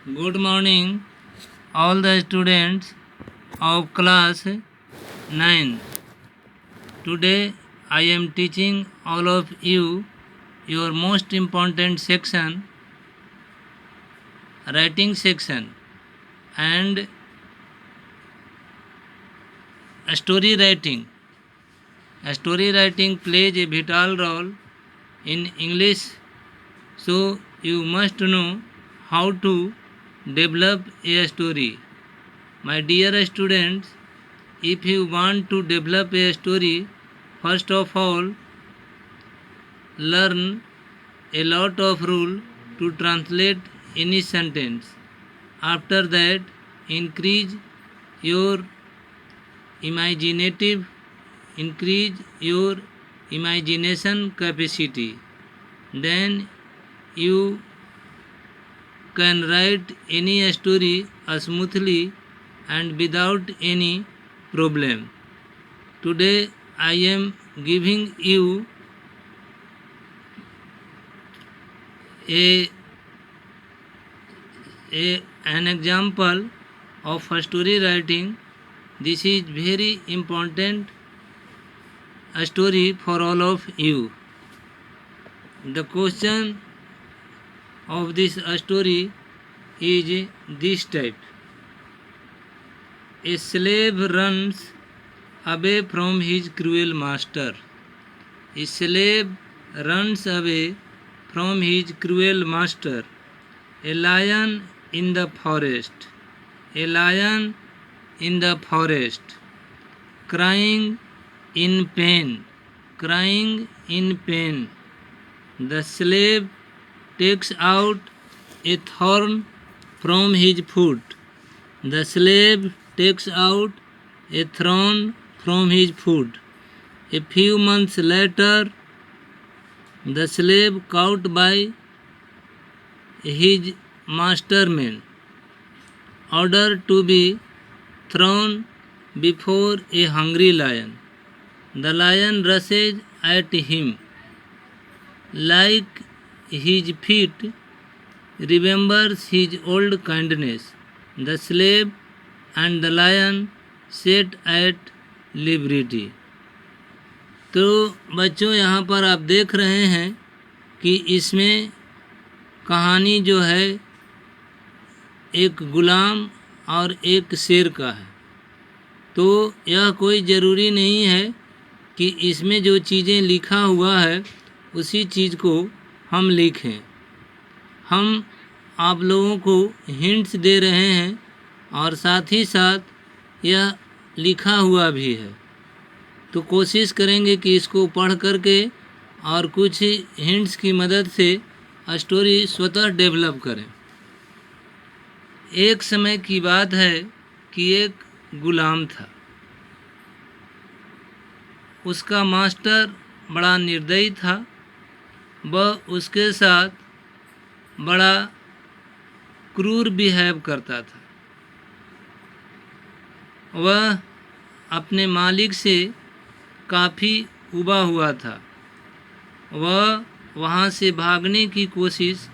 Good morning, all the students of class 9. Today I am teaching all of you your most important section, writing section, and story writing. Story writing plays a vital role in English, so you must know how to develop a story. My dear students, if you want to develop a story, first of all, learn a lot of rules to translate any sentence. After that, increase your imaginative, increase your imagination capacity. Then you can write any story smoothly and without any problem. Today I am giving you an example of story writing. This is very important story for all of you. The question of this story is this type. A slave runs away from his cruel master. A slave runs away from his cruel master. A lion in the forest. A lion in the forest. Crying in pain. Crying in pain. The slave takes out a thorn from his foot. The slave takes out a thorn from his foot. A few months later, the slave caught by his masterman ordered to be thrown before a hungry lion. The lion rushes at him. Like his feet, remembers his old kindness. The slave and the lion set at liberty. तो बच्चों, यहाँ पर आप देख रहे हैं कि इसमें कहानी जो है एक गुलाम और एक शेर का है। तो यह कोई ज़रूरी नहीं है कि इसमें जो चीज़ें लिखा हुआ है उसी चीज़ को हम लिखें। हम आप लोगों को हिंट्स दे रहे हैं और साथ ही साथ यह लिखा हुआ भी है। तो कोशिश करेंगे कि इसको पढ़ करके और कुछ हिंट्स की मदद से स्टोरी स्वतः डेवलप करें। एक समय की बात है कि एक गुलाम था। उसका मास्टर बड़ा निर्दयी था। वह उसके साथ बड़ा क्रूर बिहेव करता था। वह अपने मालिक से काफ़ी उबा हुआ था। वह वहाँ से भागने की कोशिश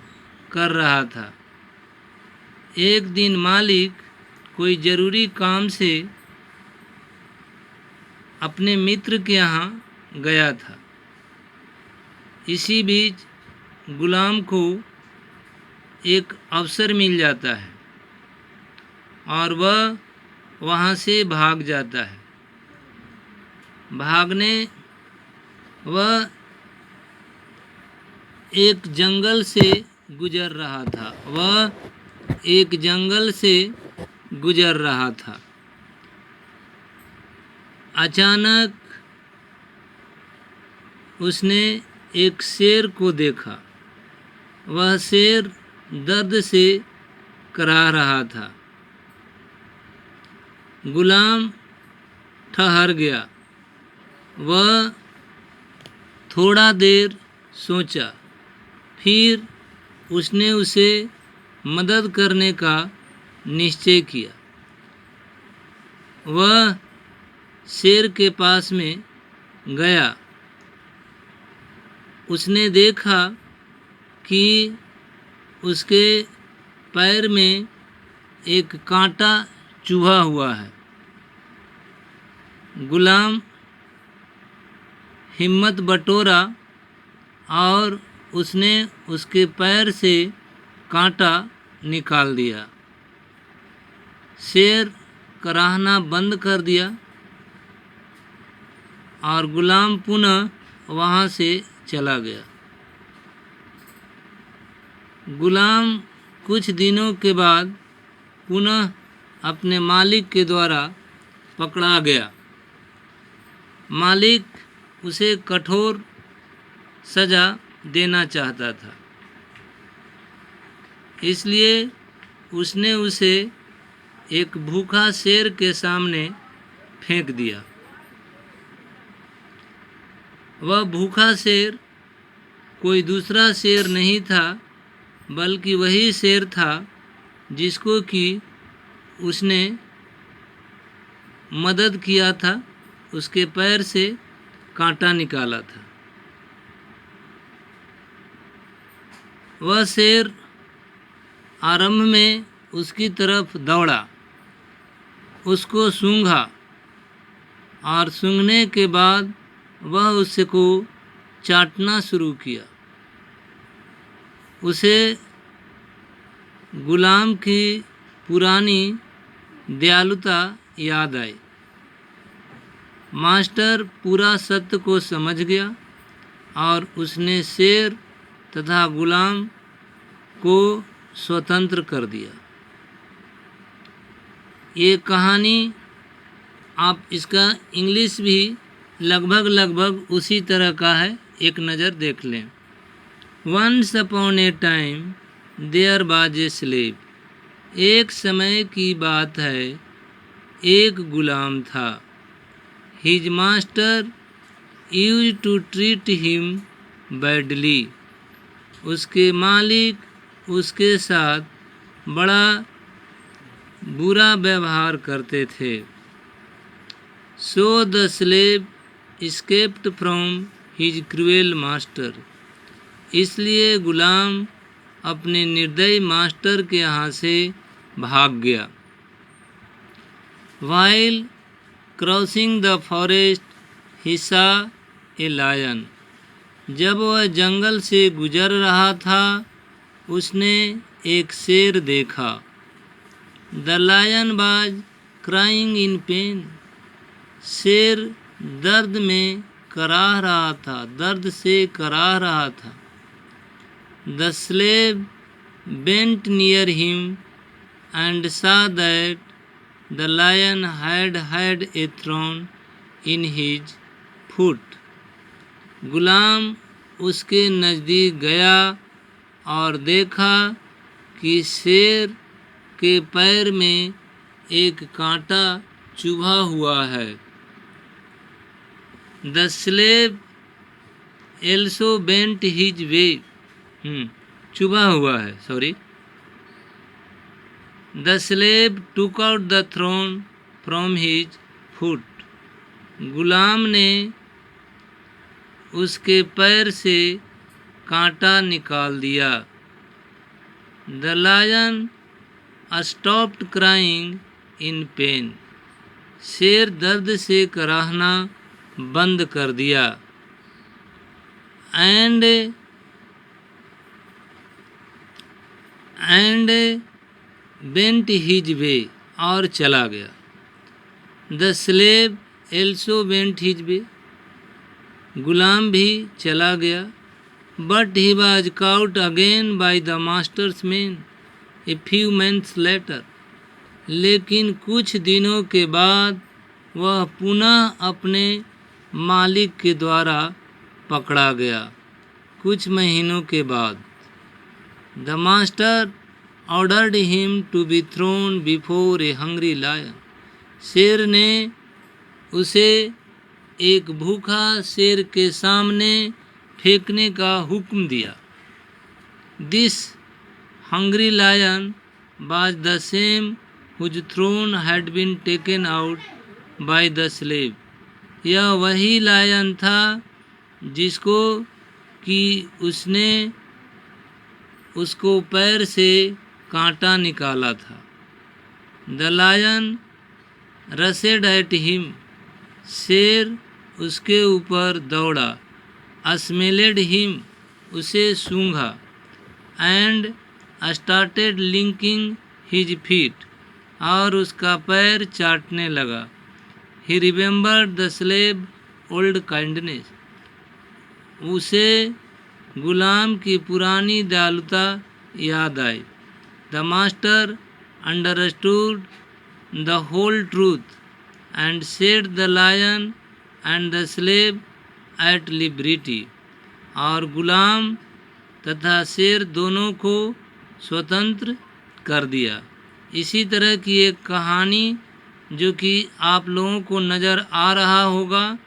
कर रहा था। एक दिन मालिक कोई ज़रूरी काम से अपने मित्र के यहाँ गया था। इसी बीच गुलाम को एक अवसर मिल जाता है और वह वहाँ से भाग जाता है। भागने वह एक जंगल से गुजर रहा था। वह एक जंगल से गुजर रहा था। अचानक उसने एक शेर को देखा। वह शेर दर्द से कराह रहा था। गुलाम ठहर गया। वह थोड़ा देर सोचा, फिर उसने उसे मदद करने का निश्चय किया। वह शेर के पास में गया। उसने देखा कि उसके पैर में एक कांटा चुभा हुआ है। गुलाम हिम्मत बटोरा और उसने उसके पैर से कांटा निकाल दिया। शेर कराहना बंद कर दिया और गुलाम पुनः वहाँ से चला गया। गुलाम कुछ दिनों के बाद पुनः अपने मालिक के द्वारा पकड़ा गया। मालिक उसे कठोर सज़ा देना चाहता था, इसलिए उसने उसे एक भूखा शेर के सामने फेंक दिया। वह भूखा शेर कोई दूसरा शेर नहीं था, बल्कि वही शेर था जिसको कि उसने मदद किया था, उसके पैर से कांटा निकाला था। वह शेर आरंभ में उसकी तरफ दौड़ा, उसको सूंघा और सूंघने के बाद वह उसको चाटना शुरू किया। उसे गुलाम की पुरानी दयालुता याद आई। मास्टर पूरा सत्य को समझ गया और उसने शेर तथा गुलाम को स्वतंत्र कर दिया। ये कहानी आप इसका इंग्लिश भी लगभग उसी तरह का है, एक नज़र देख लें। Once upon a time there was a slave. एक समय की बात है, एक गुलाम था। His master used to treat him badly. उसके मालिक उसके साथ बड़ा बुरा व्यवहार करते थे। So the slave escaped from his cruel master। इसलिए गुलाम अपने निर्दयी मास्टर के यहाँ से भाग गया। While crossing the forest, he saw a lion। जब वह जंगल से गुजर रहा था, उसने एक शेर देखा। The lion was crying in pain। शेर दर्द में कराह रहा था, दर्द से कराह रहा था। The slave bent near him and saw that the lion had had a thorn in his foot। गुलाम उसके नज़दीक गया और देखा कि शेर के पैर में एक कांटा चुभा हुआ है। The slave also bent his way। चुभा हुआ है, sorry. The slave took out the thorn from his foot। गुलाम ने उसके पैर से कांटा निकाल दिया। The lion stopped crying in pain। शेर दर्द से कराहना बंद कर दिया। एंड बेंट हिज वे, और चला गया। The slave also went his way. गुलाम भी चला गया। But he was caught again by the master's man a few months later. लेकिन कुछ दिनों के बाद वह पुनः अपने मालिक के द्वारा पकड़ा गया। कुछ महीनों के बाद the master ordered him to be thrown before a hungry lion. शेर ने उसे एक भूखा शेर के सामने फेंकने का हुक्म दिया। This hungry lion was the same whose thorn had been taken out by the slave. यह वही लायन था जिसको कि उसने उसको पैर से कांटा निकाला था। The lion rushed at him, शेर उसके ऊपर दौड़ा। स्मेलेड हिम, उसे सूंघा। And started licking his feet, और उसका पैर चाटने लगा। He remembered the slave old kindness, उसे गुलाम की पुरानी दयालुता याद आई। The master understood the whole truth and set the lion and the slave at liberty, और गुलाम तथा शेर दोनों को स्वतंत्र कर दिया। इसी तरह की एक कहानी जो कि आप लोगों को नज़र आ रहा होगा,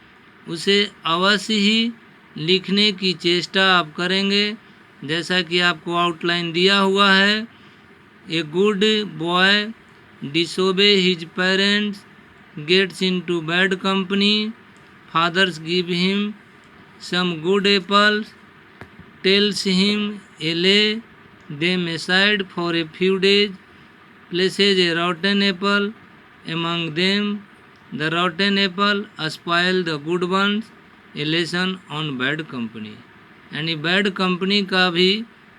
उसे अवश्य ही लिखने की चेष्टा आप करेंगे। जैसा कि आपको आउटलाइन दिया हुआ है, a good boy disobey his parents, gets into bad company, fathers give him some good apples, tells him a lay them aside for a few days, places a rotten apple among them, the rotten apple spoil the good ones, a lesson on bad company। यानी bad company का भी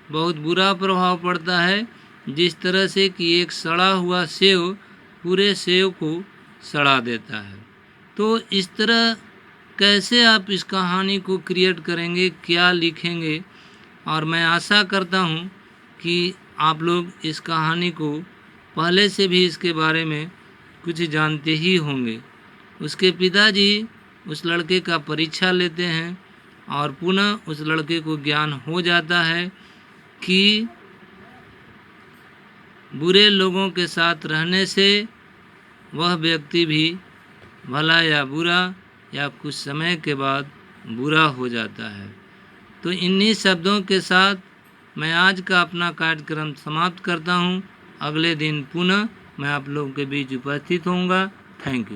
बहुत बुरा प्रभाव पड़ता है, जिस तरह से कि एक सड़ा हुआ सेव पूरे सेव को सड़ा देता है। तो इस तरह कैसे आप इस कहानी को क्रिएट करेंगे, क्या लिखेंगे, और मैं आशा करता हूँ कि आप लोग इस कहानी को पहले से भी इसके बारे में कुछ जानते ही होंगे। उसके पिताजी उस लड़के का परीक्षा लेते हैं और पुनः उस लड़के को ज्ञान हो जाता है कि बुरे लोगों के साथ रहने से वह व्यक्ति भी भला या बुरा या कुछ समय के बाद बुरा हो जाता है। तो इन्हीं शब्दों के साथ मैं आज का अपना कार्यक्रम समाप्त करता हूँ। अगले दिन पुनः मैं आप लोगों के बीच उपस्थित होऊंगा। Thank you.